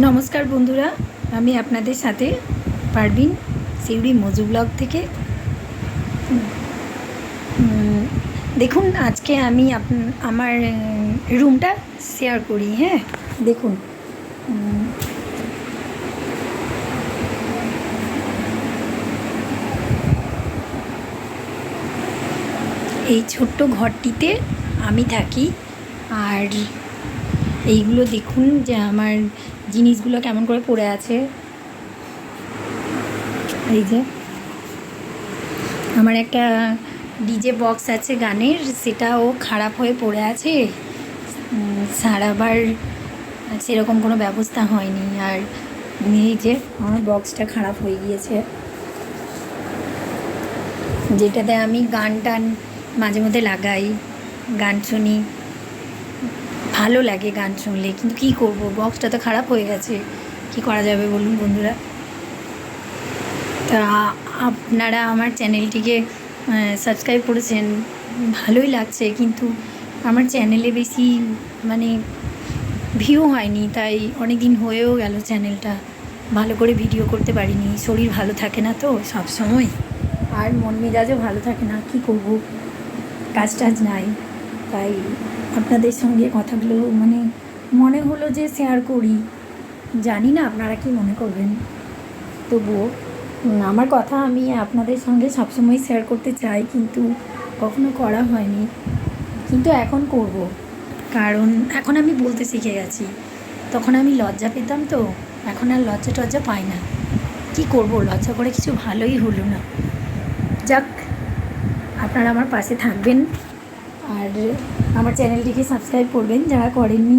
নমস্কার বন্ধুরা, আমি আপনাদের সাথে পারভিন সিউড়ি মজু ব্লগ থেকে। দেখুন, আজকে আমি আমার রুমটা শেয়ার করি। হ্যাঁ, দেখুন, এই ছোট্ট ঘরটিতে আমি থাকি। আর এইগুলো দেখুন যে আমার জিনিসগুলো কেমন করে পড়ে আছে। এই যে আমার একটা ডিজে বক্স আছে গানের, সেটাও খারাপ হয়ে পড়ে আছে। সারাবার সেরকম কোনো ব্যবস্থা হয়নি। আর এই যে আমার বক্সটা খারাপ হয়ে গিয়েছে, যেটাতে আমি গান টান মাঝে মধ্যে লাগাই, গান শুনি, ভালো লাগে গান শুনলে। কিন্তু কী করবো, বক্সটা তো খারাপ হয়ে গেছে, কি করা যাবে বলুন বন্ধুরা। তা আপনারা আমার চ্যানেলটিকে সাবস্ক্রাইব করেছেন, ভালোই লাগছে, কিন্তু আমার চ্যানেলে বেশি ভিউ হয়নি। তাই অনেক দিন হয়েও গেল চ্যানেলটা, ভালো করে ভিডিও করতে পারিনি। শরীর ভালো থাকে না তো সব সময়, আর মন মেজাজও ভালো থাকে না, কি করব, কাজ টাজ নাই। তাই আপনাদের সঙ্গে কথাগুলো মনে হলো যে শেয়ার করি। জানি না আপনারা কি মনে করবেন, তবুও আমার কথা আমি আপনাদের সঙ্গে সবসময় শেয়ার করতে চাই, কিন্তু কখনো করা হয়নি। কিন্তু এখন করব, কারণ এখন আমি বলতে শিখে গেছি। তখন আমি লজ্জা পেতাম, তো এখন আর লজ্জা টজ্জা পাই না। কি করব, লজ্জা করে কিছু ভালোই হলো না। যাক, আপনারা আমার পাশে থাকবেন আর আমার চ্যানেলটিকে সাবস্ক্রাইব করবেন যারা করেননি।